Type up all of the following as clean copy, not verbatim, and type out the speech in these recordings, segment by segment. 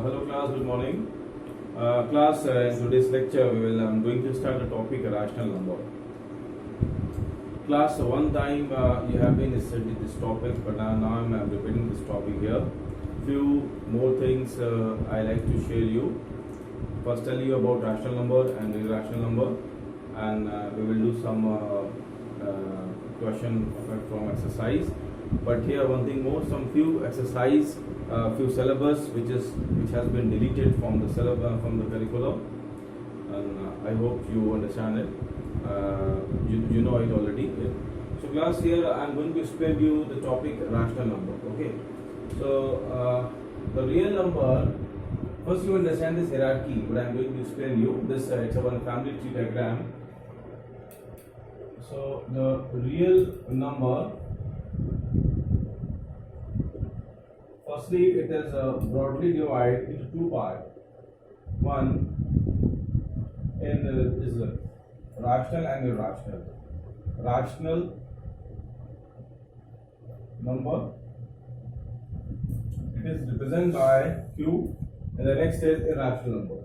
Hello class, good morning. Class, in today's lecture I'm going to start the topic rational number. Class, one time you have been studying this topic, but now I'm repeating this topic here. Few more things I like to share you. First tell you about rational number and irrational number, and we will do some question from exercise. But here one thing more, some few exercise, few syllabus which has been deleted from the syllabus from the curriculum, and I hope you understand it. You know it already. So class, here I am going to explain you the topic rational number. Okay. So the real number. First, you understand this hierarchy. What I am going to explain you. This it's a one family tree diagram. So the real number. Firstly, it is broadly divided into two parts. One is rational and irrational. Rational number, it is represented by Q, and the next is irrational number.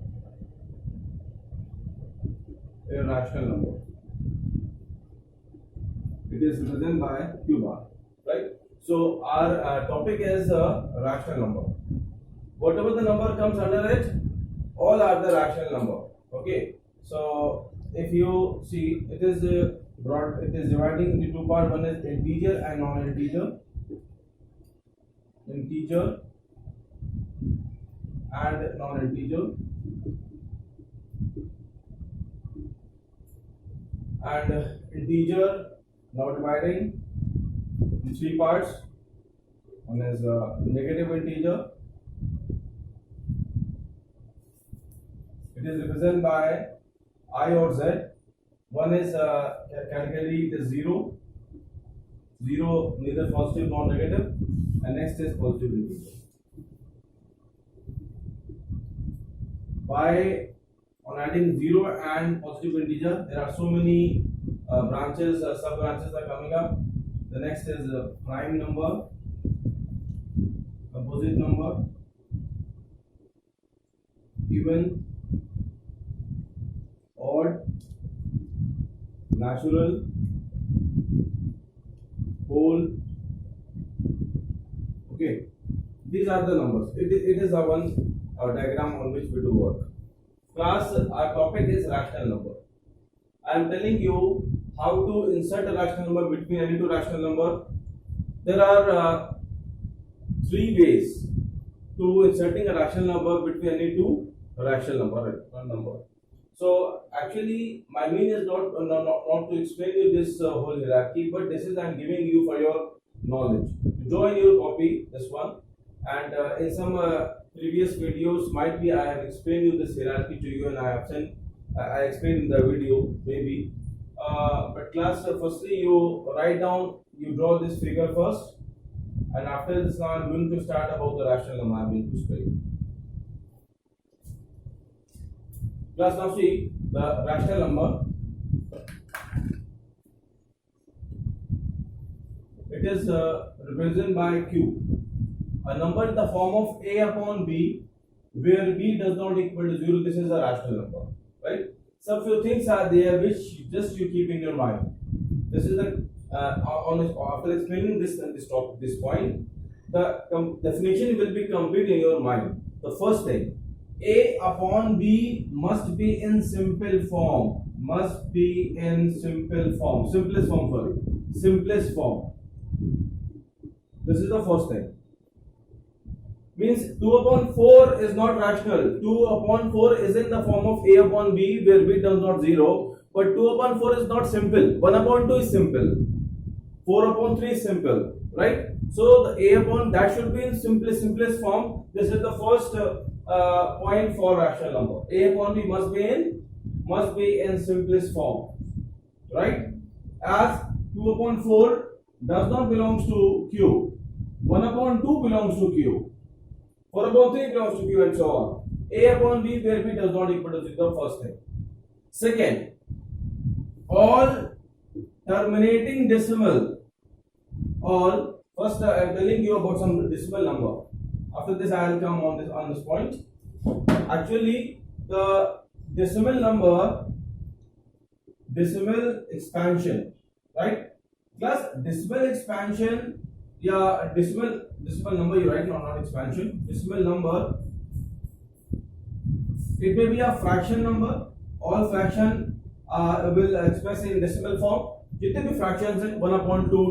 Irrational number, it is represented by Q bar, right? So our topic is rational number. Whatever the number comes under it, all are the rational number. Okay. So if you see, it is it is dividing into two parts. One is integer and non-integer. Integer and non-integer. And integer now dividing in three parts. One is negative integer. It is represented by I or Z. One is category, it is 0. 0, neither positive nor negative. And next is positive integer. By on adding 0 and positive integer, there are so many branches, sub branches are coming up. The next is prime number, composite number, even, odd, natural, whole. Okay, these are the numbers. It is a one diagram on which we do work. Class, our topic is rational number. I am telling you how to insert a rational number between any two rational number. There are three ways to inserting a rational number between any two rational number. So actually, my main is not to explain you this whole hierarchy, but this is I am giving you for your knowledge. Join your copy, this one, and in some previous videos, might be I have explained you this hierarchy to you, and I have sent. I explained in the video maybe. But class, firstly you write down, you draw this figure first, and after this now I am going to start about the rational number. I am going to explain. Class, now see the rational number. It is represented by Q. A number in the form of A upon B, where B does not equal to 0. This is a rational number, right? Some few things are there which just you keep in your mind. This is the after explaining this point, the definition will be complete in your mind. The first thing, A upon B must be in simple form. Must be in simple form. Simplest form, sorry. Simplest form. This is the first thing. Means 2 upon 4 is not rational. 2 upon 4 is in the form of A upon B, where B does not 0. But 2 upon 4 is not simple. 1 upon 2 is simple. 4 upon 3 is simple. Right? So the A upon that should be in simplest form. This is the first point for rational number. A upon B must be in simplest form. Right? As 2 upon 4 does not belongs to Q. 1 upon 2 belongs to Q. 4 upon 3 belongs to Q, and so on. A upon B, where B does not equal to 0, the first thing. Second, all terminating decimal, first I am telling you about some decimal number. After this I will come on this point. actually the decimal number, decimal expansion, right? Plus decimal expansion, yeah, decimal number you write, not expansion. Decimal number, it may be a fraction number. All fraction will express in decimal form. जितने भी fractions हैं 1/2, 2,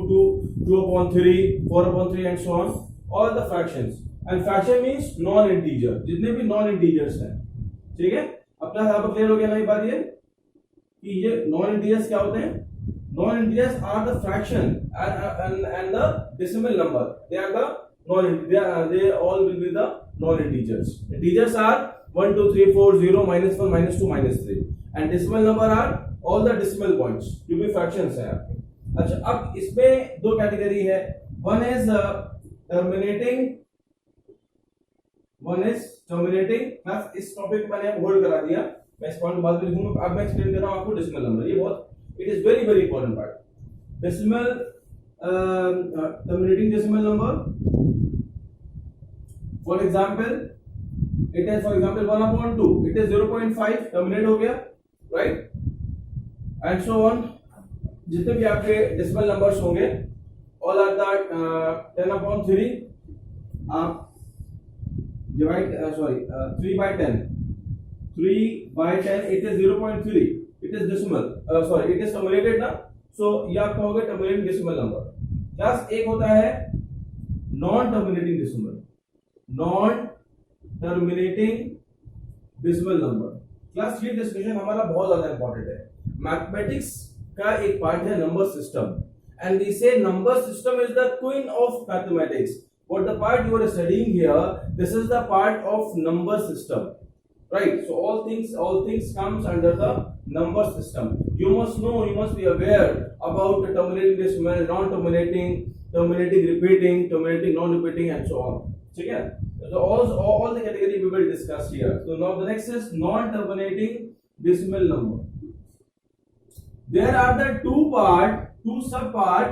2/3, 4/3 and so on, all the fractions. And fraction means non-integer, जितने भी non-integers हैं, ठीक है? अपना यहाँ पर क्लियर हो गया ना ये बात, ये कि ये non-integers क्या होते हैं? Non-integers are the fraction and the decimal number. They are the they all will be the non-integers. Integers are 1, 2, 3, 4, 0, -1, -2, -3, and decimal number are all the decimal points, जो भी fractions हैं आपके. अच्छा, अब इसमें दो कैटेगरी है. One is terminating. बस इस टॉपिक मैंने होल्ड करा दिया, मैं इस पॉइंट बाद में लिखूंगा. अब मैं एक्सप्लेन कर रहा हूं आपको decimal number. ये बहुत, it is very very important part. Decimal terminating decimal number. For example, it is for example 1/2. It is 0.5, terminate हो गया, right? And so on. जितने भी आपके decimal numbers होंगे, all are the 10/3. आप divide 3/10. 3/10. It is 0.3. It is decimal. It is terminated ना. So ये आपका होगा terminating decimal number. Plus एक होता है non-terminating decimal. Non-terminating decimal number. Class 3 discussion हमारा बहुत ज्यादा इंपॉर्टेंट है. मैथमेटिक्स का एक पार्ट है नंबर सिस्टम, एंड वी से number system is the queen of mathematics. What the part you are studying here, this is the part of number system, right? So all things comes under the number system. You must know, you must be aware about the terminating decimal, non-terminating, terminating repeating, terminating non-repeating, and so on. ठीक है? So all the category we will discuss here. So now the next is non-terminating decimal number. There are the two sub-part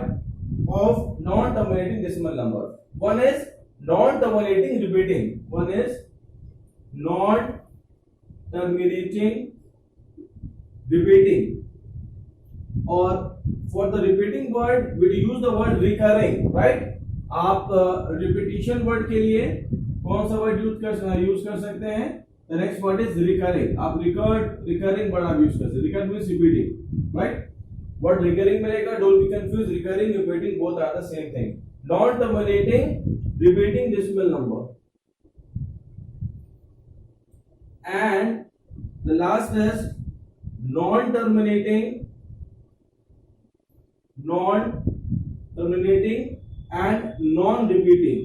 of non-terminating decimal number. One is non-terminating repeating. One is non-terminating repeating. Or for the repeating word, we use the word recurring, right? आप repetition word के लिए कौन सा word use कर सकते हैं? The next word is recurring. आप recurring word आप यूज कर सकते हैं. Recur means repeating, right? Word recurring मिलेगा. Don't be confuse. Recurring, repeating both are the same thing. Non terminating repeating decimal number. And the last is non terminating and non-repeating,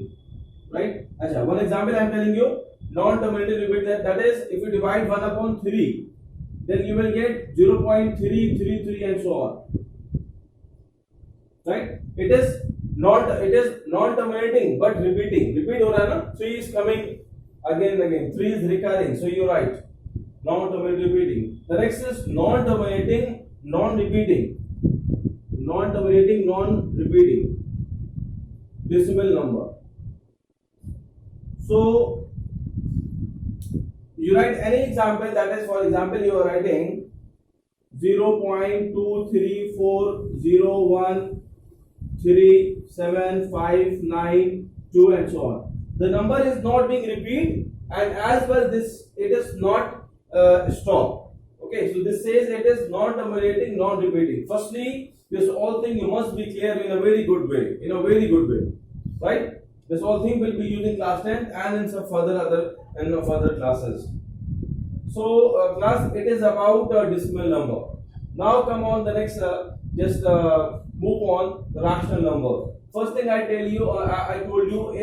right? अच्छा, one example I am telling you, non-terminating repeat, that is if you divide 1/3, then you will get 0.333 and so on, right? It is non-terminating but repeating. Repeat हो रहा है ना? 3 is coming again and again. 3 is recurring, so you write non-terminating repeating. The next is non-terminating non-repeating. Non-terminating non-repeating decimal number. So you write any example, that is for example you are writing 0.2340137592 and so on. The number is not being repeated, and as well it is not stop. Okay, so this says it is non-terminating non-repeating. Firstly, this all thing you must be clear in a very good way, right? This all thing will be used in class 10 and in some further classes. So class, it is about decimal number. Now come on the next, move on the rational number. First thing I told you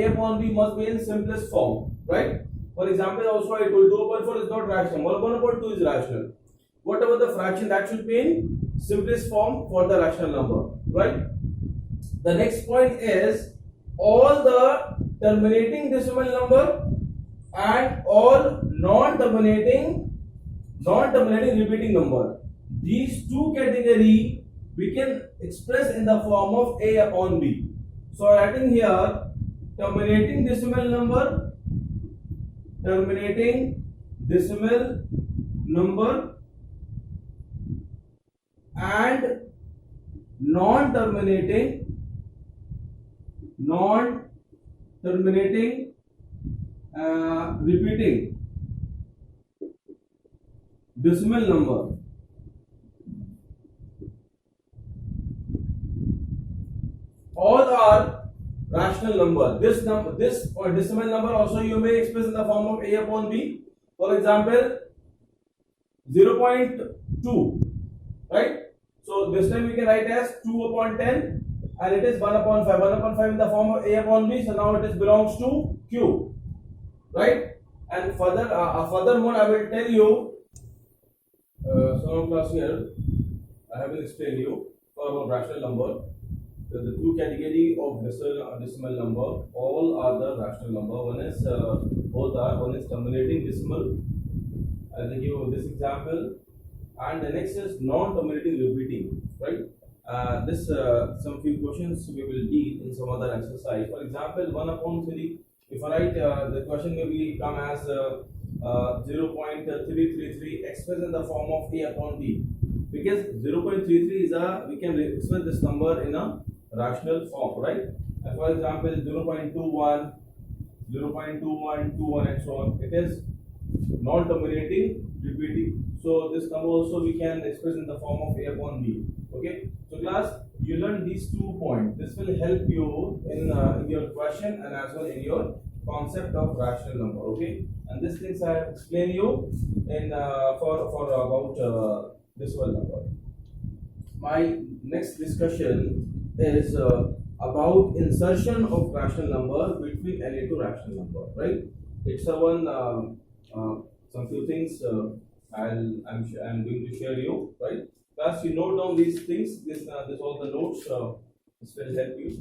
A/B must be in simplest form, right? For example, also I told 2/4 is not rational, 1/2 is rational. Whatever the fraction, that should be in simplest form for the rational number, right? The next point is all the terminating decimal number and all non-terminating repeating number. These two category we can express in the form of A/B. So writing here terminating decimal number decimal number and non-terminating repeating decimal number. All are rational number. This or decimal number also you may express in the form of a upon b. For example, 0.2, right? So this time we can write as 2 upon 10, and it is 1 upon 5. 1 upon 5 in the form of a upon b. So now it is belongs to q, right? And furthermore, I will tell you. Some class here, I have will explain you for about rational number. The two category of decimal number, all are the rational number. One is one is terminating decimal. I'll give you this example, and the next is non-terminating repeating, right? This some few questions we will deal in some other exercise. For example, 1 upon 3. If I write the question may be come as 0.333 expressed in the form of a upon b, because 0.33 is we can express this number in a rational form, right? And for example, 0.21, 0.21, and so on. It is non-terminating repeating. So this number also we can express in the form of a upon b. Okay. So class, you learn these 2 points. This will help you in your question and as well in your concept of rational number. Okay. And these things I have explained you in for about decimal number. My next discussion is about insertion of rational number between any two rational number, right? It's some few things I'm going to share you, right? Class, you note down these things. This all the notes. This will help you.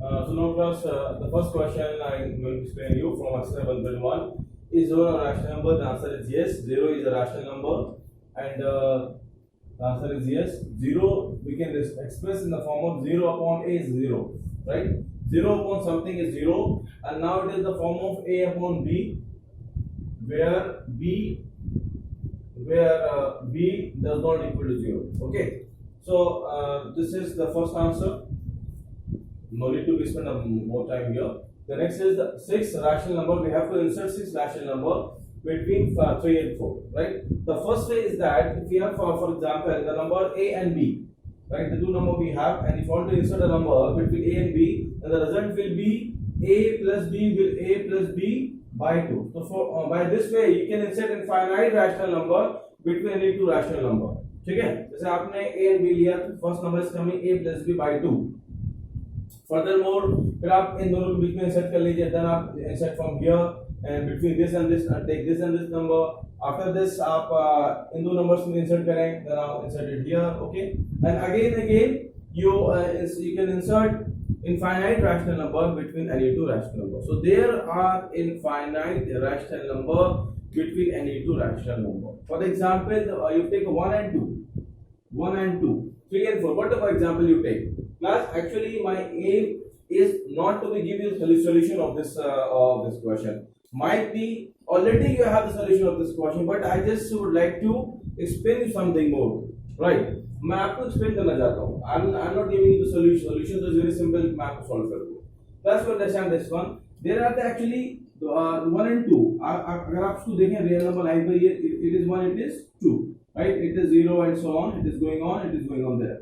So now class, the first question I'm going to explain you from exercise 1.1. Is 0 a rational number? The answer is yes. 0 is a rational number, and the answer is yes. 0 we can express in the form of 0 upon a is 0, right? 0 upon something is 0, and now it is the form of a upon b, where b does not equal to 0. Okay, so this is the first answer. No need to spend more time here. The next is the 6 rational number. We have to insert 6 rational number between 3 and 4, right? The first way is that if we have for example the number a and b, right? The two number we have, and if you want to insert a number between a and b, then the result will be a plus b by 2. So by this way you can insert infinite rational number between any two rational number. ठीक है? जैसे आपने a and b लिया, first number is coming a plus b by 2. Furthermore, फिर आप इन दोनों के बीच में insert कर लीजिए. Then आप insert from here and between this and this, and take this and this number. After this, आप इन दो numbers में insert करें. Then आप insert it here, okay? And again you can insert infinite rational number between any two rational numbers. So there are infinite rational number between any two rational number. For example, you take 1 and 2, 3 and 4. Whatever example you take. Class, actually my aim is not to give you the solution of this question. Might be already you have the solution of this question, but I just would like to explain something more, right? मैं आपको explain करना चाहता हूँ. I'm not giving you the solution. Solution is very simple. मैं आपको solve कर दूँ. Let's understand this one. There are actually 1 and 2. अगर आप इसको देखें real number line पर ये it is 1, it is 2, right? It is 0 and so on. It is going on there.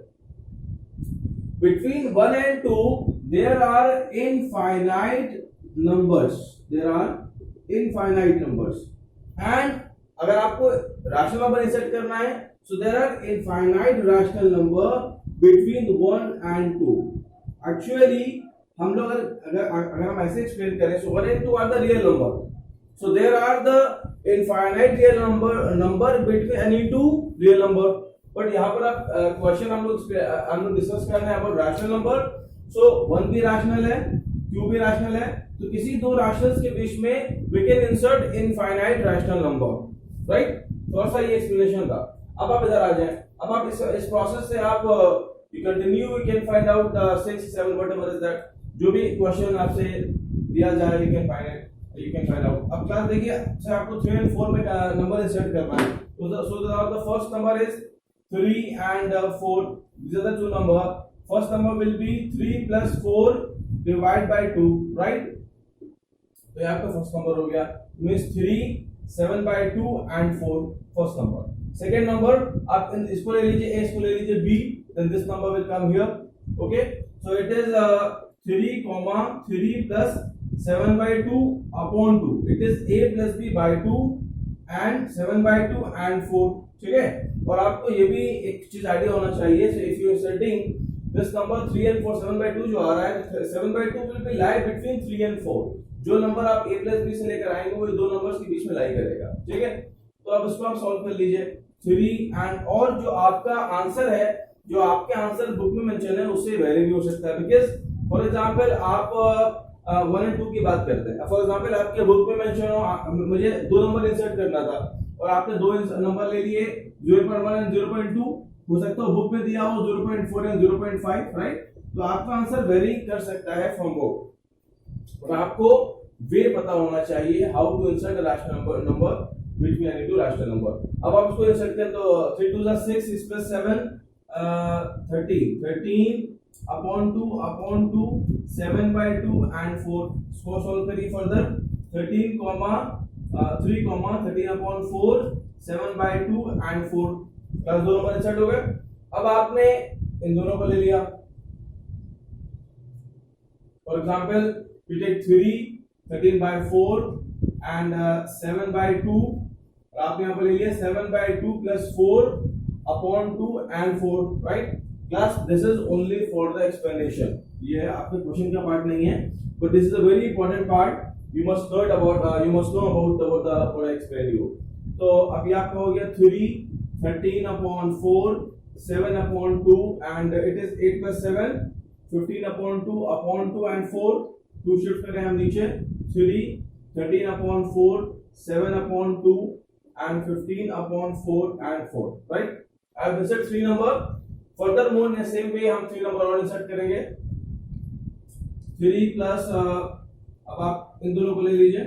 Between 1 and 2, there are infinite numbers. And अगर आपको rational number insert करना है, so there are infinite rational number between 1 and 2. Actually, हम लोग अगर हम ऐसे explain करें, so 1 and 2 are the real number. So there are the infinite real number between any two real number. But यहाँ पर आप क्वेश्चन हम लोग डिस्कस कर रहे हैं अबाउट रैशनल नंबर. सो 1 भी रैशनल है, 2 भी रैशनल है, तो किसी दो रैशनल्स के बीच में we can insert infinite rational number, right? थोड़ा सा ये एक्सप्लेनेशन था. अब आप इधर आ जाएं. अब आप इस प्रोसेस से आप you continue, we can find out 6, 7 whatever is that. जो भी क्वेश्चन आपसे दिया जाए you can find it, you can find out. अब क्लास देखिए, सर आपको 3 and 4 में नंबर इंसर्ट करना है, तो the first number is 3 and 4, these are the two number. First number will be 3 plus 4 divided by 2, right? तो यहाँ पे फर्स्ट नंबर हो गया, means 3 7 by 2 and 4, first number. Second number आप इसको ले लीजिए, a इसको ले लीजिए b, then this number will come here, okay? So it is 3 comma 3 plus 7 by 2 upon 2, it is a plus b by 2 and 7 by 2 and 4, ठीक है? और आपको ये भी एक चीज आइडिया होना चाहिए, so if you are setting this number 3 and 4, 7 by 2 जो आ रहा है, 7 by 2 will be lie between 3 and 4, जो नंबर आप a plus b से लेकर आएंगे वो दो नंबर्स के बीच में लाई करेगा, ठीक है? तो अब इसको आप सॉल्व कर लीजिए 3 and, और जो आपका आंसर है, जो आपके आंसर बुक में मेंशन है उससे वेरी भी हो सकता है, बिकॉज़ फॉर एग्जांपल आप 1 and 2 की बात करते हैं, फॉर एग्जांपल आपके बुक में मेंशन हो मुझे दो नंबर इंसर्ट करना था और आपने दो नंबर ले लिए 0.1 and 0.2, हो सकता है बुक में दिया हो 0.4 and 0.5, राइट? तो आपका आंसर वेरी कर सकता है फ्रॉम बुक, और आपको वे पता होना चाहिए how to insert a rational number between any two rational number। अब आप इसको इंसर्ट करें तो 3 2 6, 6 plus 7 13 upon 2 7 by 2 and 4, इसको सॉल्व करिए further 13 13 upon 4 7 by 2 and 4, plus दो नंबर इंसर्ट हो गए। अब आपने इन दोनों को ले लिया, for example you take 3 13 by 4 and 7 by 2, और आपने यहाँ पर ले लिया 7 by 2 plus 4 upon 2 and 4, right? Class, this is only for the explanation, ये आपके क्वेश्चन का पार्ट नहीं है, but this is a very important part, you must know about the what I explained you। तो अभी आपका हो गया 3 13 upon 4 7 upon 2 and it is 8 plus 7 15 upon 2 and 4, 2 shift करें हम नीचे 3 13 upon 4 7 upon 2 and 15 upon 4 and 4, right? I have inserted 3 number, furthermore in the same way हम 3 number और insert करेंगे 3 plus अब आप इन दोनों को ले लीजिए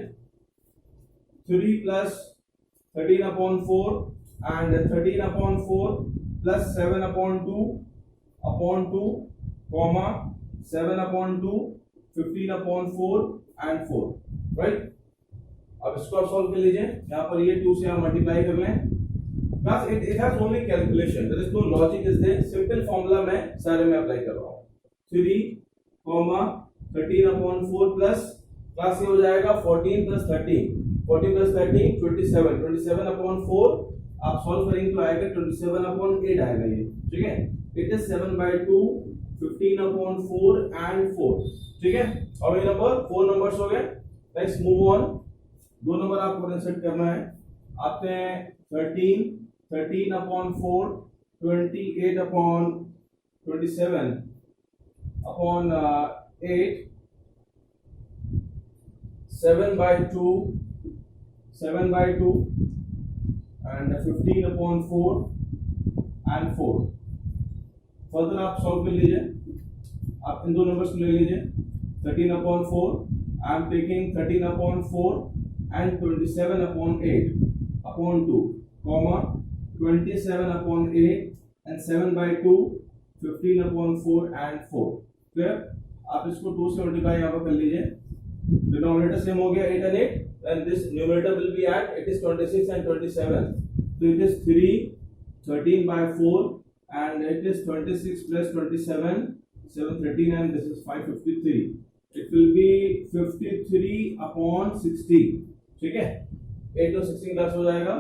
3 plus 13 upon 4 and 13 upon 4 plus 7 upon 2 comma 7 upon 2 15 upon 4 and 4, right? अब इसको आप सॉल्व कर लीजिए, यहाँ पर ये 2 से आप मल्टीप्लाई कर लें, बस it has only calculation, there is no logic is there, simple formula मैं सारे में अप्लाई कर रहा हूँ 3 13 upon 4 प्लस ये हो जाएगा 14 plus 13 27 upon 4, आप सॉल्व करेंगे तो आएगा 27 upon 8 आएगा ये, ठीक है? it is 7 by 2 15 upon 4 and 4, ठीक है? और ये नंबर 4 नंबर्स हो गए, लेट्स मूव ऑन। दो नंबर आपको इंसर्ट करना है, आपने 13 upon 4 28 upon 27 upon 8 7 by 2 and 15 upon 4 and 4। Further आप सॉल्व कर लीजिए, आप इन दो नंबर्स को ले लीजिए 13 upon 4, I am taking 13 upon 4 and 27 upon 8 upon 2 comma 27 upon 8 and 7 by 2 15 upon 4 and 4, clear? आप इसको 2 से मल्टीप्लाई यहाँ पर कर लीजिए, डिनोमिनेटर सेम हो गया 8 and 8, and this numerator will be at it is 26 and 27, so it is 13 by 4 and it is 26 plus 27 713 and this is 553, it will be 53 upon 60, ठीक है? 8 और 16 प्लस हो जाएगा,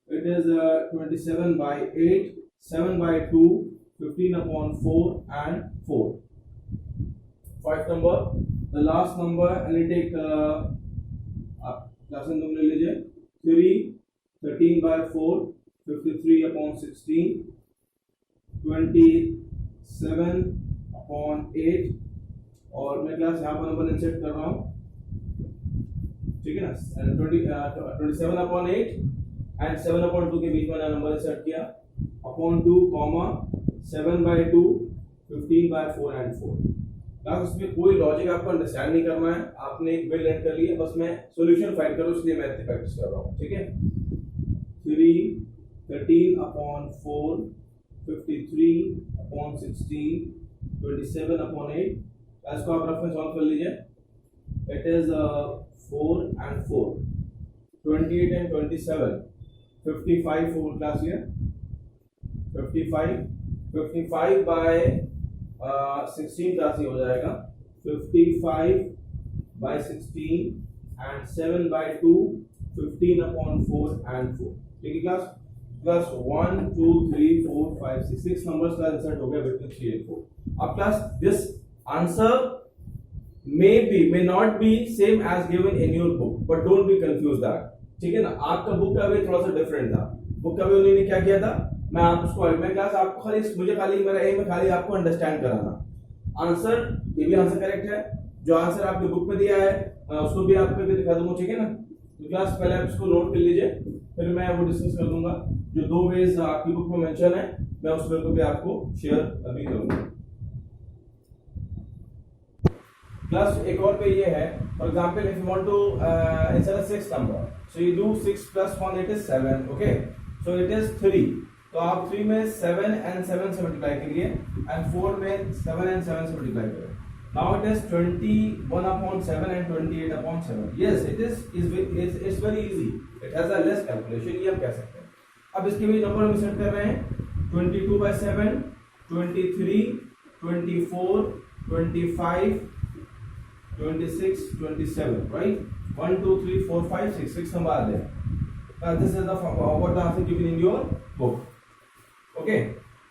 it is 27 by 8 7 by 2 15 upon 4 and 4। 5th number, the last number, and you take class तुम ले लीजिए 13 by 4 53 upon 16 27 upon 8, और मैं क्लास यहाँ पर नंबर इंसर्ट कर रहा हूँ, ठीक है ना? 27 upon 8 and 7 upon 2 के बीच में नंबर इंसर्ट किया upon 2 comma 7 by 2 15 by 4 and 4। Class इसमें कोई लॉजिक आपको अंडरस्टैंड नहीं करना है, आपने एक बिल एंड कर लिया, बस मैं सॉल्यूशन फाइंड करूँ इसलिए मैं इतनी प्रैक्टिस कर रहा हूँ, ठीक है। 3 13 upon 4 53 upon 16 27 upon 8, इसको आप रफ में सॉल्व कर लीजिए। It is 4 and 4 28 and 27 55 for class here 55 by 16 class हो जाएगा 55 by 16 and 7 by 2 15 upon 4 and 4, ठीक है क्लास। क्लास 1 2 3 4 5 6 नंबर्स का इंसर्ट हो गया बिटवीन 3 and 4। अब class this answer may not be same as given in your book, but don't be confused that, ठीक है ना। आपका बुक का वे थोड़ा सा डिफरेंट था, बुक का वे उन्होंने क्या किया था, मैं क्लास आपको खाली मेरा एम है खाली आपको अंडरस्टैंड कराना। आंसर ये भी आंसर करेक्ट है, जो आंसर आपके बुक में दिया है उसको भी आपको दिखा दूंगा, ठीक है ना। तो क्लास पहले आप इसको नोट कर लीजिए, फिर मैं वो डिस्कस कर दूंगा। जो 2 वेज आपकी बुक में मेंशन है मैं उसमें को भी आपको शेयर अभी करूंगा। क्लास एक और पे ये है, for example if you want to insert a 6 number, so you do 6 plus 1 it is 7, okay, so it is 3, तो आप 3 में 7 and 7 से मल्टीप्लाई करिए एंड 4 में 7 and 7 से मल्टीप्लाई करिए। Now it is 21 upon 7 and 28 upon 7। Yes it is very easy, it has a less calculation, ये हम कह सकते हैं। अब इसके भी नंबर हम सेट कर रहे हैं 22 by 7 23 24 25 26 27, right? 1 2 3 4 5 6 number are there. This is the what the answer given in your book, okay?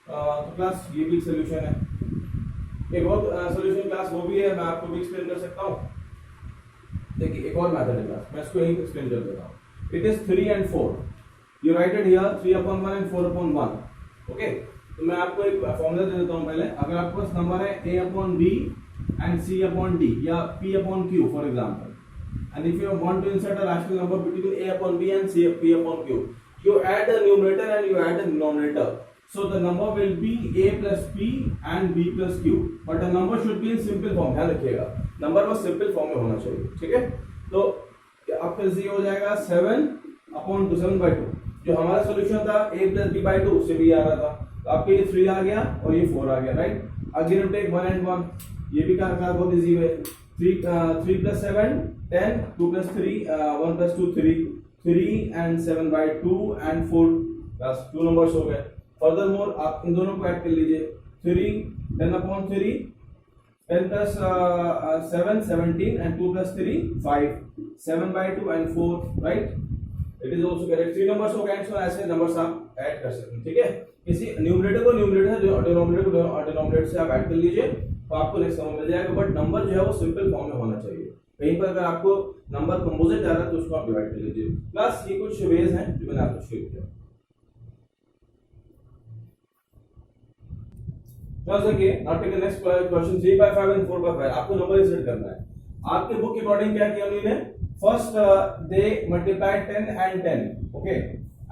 तो क्लास ये भी सॉल्यूशन है। एक और सॉल्यूशन क्लास वो भी है, मैं आपको भी एक्सप्लेन कर सकता हूँ। देखिए एक और मेथड है क्लास, मैं इसको यही एक्सप्लेन कर देता हूँ। It is 3 and 4, you right it here 3 upon 1 and 4 upon 1, okay. तो मैं आपको एक फॉर्मूला दे देता हूँ पहले। अगर आपके पास नंबर है a upon b and c upon d या p upon q for example, and if you want to insert a rational number between a upon b and p upon q, you add the numerator and you add the denominator, so the number will be a plus p and b plus q, but the number should be in simple form, ध्यान रखिएगा number बस simple form में होना चाहिए, ठीक है। तो आपका ये हो जाएगा 7 upon 7 by 2, जो हमारा सॉल्यूशन था a plus b by 2 उससे भी आ रहा था, तो आपके ये 3 आ गया और ये 4 आ गया, राइट। अगेन टेक 1 and 1, ये भी का बहुत इजी है। 3 plus 7 10, 2 plus 3 1 plus 2 3 and 7 by 2 and 4 बस 2 नंबर्स हो गए। फर्दर मोर आप इन दोनों को ऐड कर लीजिए 3 10 upon 3 10 plus 7 17 and 2 plus 3 5 7 by 2 and 4, right? It is also correct। 3 numbers हो गए, सो ऐसे नंबर्स आप ऐड कर सकते हैं, ठीक है। किसी न्यूमरेटर को न्यूमरेटर डिनोमिनेटर को डिनोमिनेटर से आप ऐड कर लीजिए तो आपको नेक्स्ट नंबर मिल जाएगा, बट नंबर जो है वो सिंपल फॉर्म में होना चाहिए। कहीं पर अगर आपको नंबर कंपोजिट आ रहा है तो उसको आप डिवाइड कर लीजिए। प्लस ये कुछ वेज हैं जो मैंने आपको शेयर किया। प्लस देखिए now take the next question 3 by 5 and 4 by 5, आपको नंबर इंसर्ट करना है। आपके बुक के अकॉर्डिंग क्या किया हमने, first they multiplied 10 and 10, okay,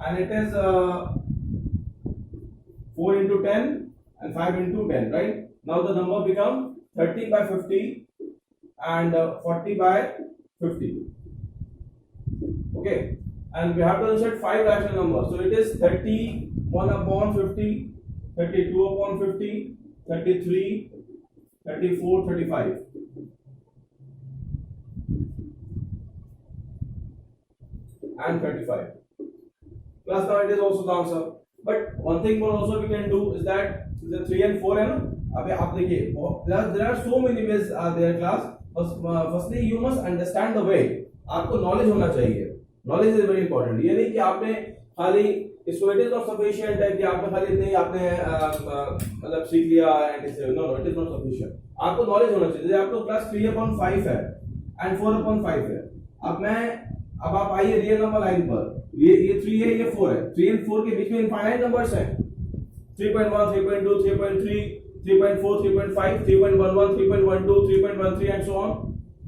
and it is 4 into 10 and 5 into 10, right? Now the number become 30 by 50 and 40 by 50, okay, and we have to insert 5 rational numbers, so it is 31 upon 50 32 upon 50 33 34 35 and 35. Plus now it is also the answer, but one thing more also we can do is that the 3 and 4 है ना, अभी आप देखिए there are so many ways there class, firstly you must understand the way, आपको knowledge होना चाहिए, knowledge is very important। ये नहीं कि आपने खाली इसको it is not sufficient है कि आपने खाली नहीं आपने मतलब सीख लिया and no it is not sufficient, आपको knowledge होना चाहिए। जैसे आपको क्लास 3 upon 5 है and 4 upon 5 है, अब आप आइए रियल नंबर लाइन पर, ये 3 है ये 4 है, 3 and 4 के बीच में इनफाइनाइट नंबर्स हैं, 3.1 3.2 3.3 3.4 3.5 3.11 3.12 3.13 and so on,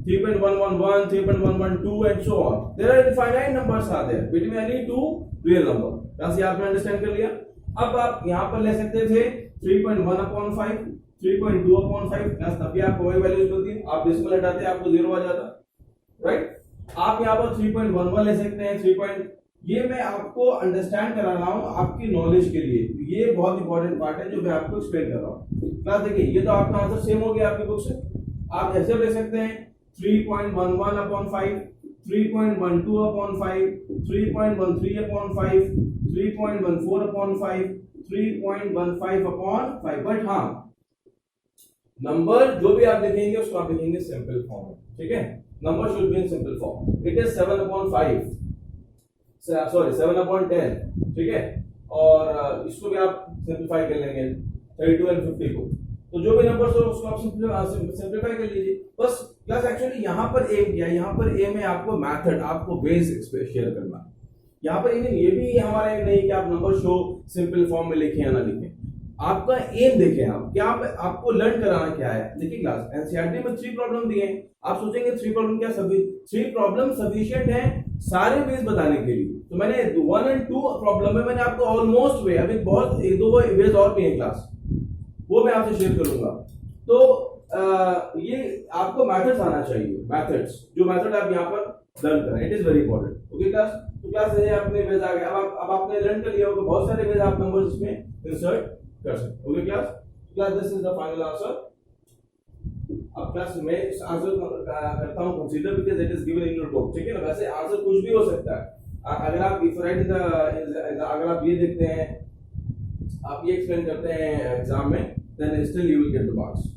3.111 3.112 and so on, there are infinite numbers are there between any two real number। बस ये आपने अंडरस्टैंड कर लिया। अब आप यहाँ पर ले सकते थे 3.1 upon 5 3.2 अपॉन 5 प्लस, तभी आपको वही वैल्यूज मिलती है, आप डेसिमल हटाते हैं आपको 0 आ जाता, राइट। आप यहाँ पर 3.11 ले सकते हैं, 3. ये मैं आपको अंडरस्टैंड करा रहा हूँ आपकी नॉलेज के लिए, ये बहुत इंपॉर्टेंट पार्ट है जो मैं आपको एक्सप्लेन कर रहा हूँ। क्लास देखिए, ये तो आपका आंसर सेम हो गया आपकी बुक से, आप ऐसे ले सकते हैं 3.11 upon 5, 3.12 upon 5, 3.13 upon 5, 3.14 upon 5, 3.15 upon 5। But हाँ, नंबर जो भी आप लिखेंगे उसको आप लिखेंगे सिंपल फॉर्म, ठीक है। Number should be in simple form. It is 7 upon 5, sorry 7 upon 10, ठीक है। और इसको भी आप सिंपलीफाई कर लेंगे 32 एंड 50 को, तो जो भी नंबर्स हो उसको आप सिंपलीफाई कर लीजिए बस। प्लस एक्चुअली यहाँ पर ए क्या, यहाँ पर ए में आपको मेथड, आपको बेस शेयर करना। यहाँ पर इवन ये भी हमारा एम नहीं कि आप नंबर शो सिंपल फॉर्म में लिखें या ना लिखें, आपका एम देखें आप क्या, आपको लर्न कराना क्या है। देखिए क्लास एनसीईआरटी में 3 प्रॉब्लम दिए हैं, आप सोचेंगे 3 प्रॉब्लम क्या, सभी 3 प्रॉब्लम सफिशिएंट है सारे वेज बताने के लिए। तो मैंने 1 और 2 प्रॉब्लम में मैंने आपको ऑलमोस्ट वे, अभी बहुत 1-2 वेज और भी है क्लास, वो मैं आपसे शेयर करूंगा। तो ये आपको मेथड्स आना चाहिए, मेथड्स, जो मेथड आप यहाँ पर लर्न करें, it is very important. Okay class, तो क्लास ये अपने वेज आ गए, अब आपने लर्न कर लिया होगा बहुत सारे वेज आप नंबर्स इसमें इंसर्ट कर सकते। Okay class this is the final answer. अब क्लास में इस आंसर करता हूं consider because it is given in your book, ठीक है ना। वैसे आंसर कुछ भी हो सकता है, अगर आप इफ राइट इन द, अगर आप ये देखते हैं, आप ये एक्सप्लेन करते हैं एग्जाम में, then still you will get the marks.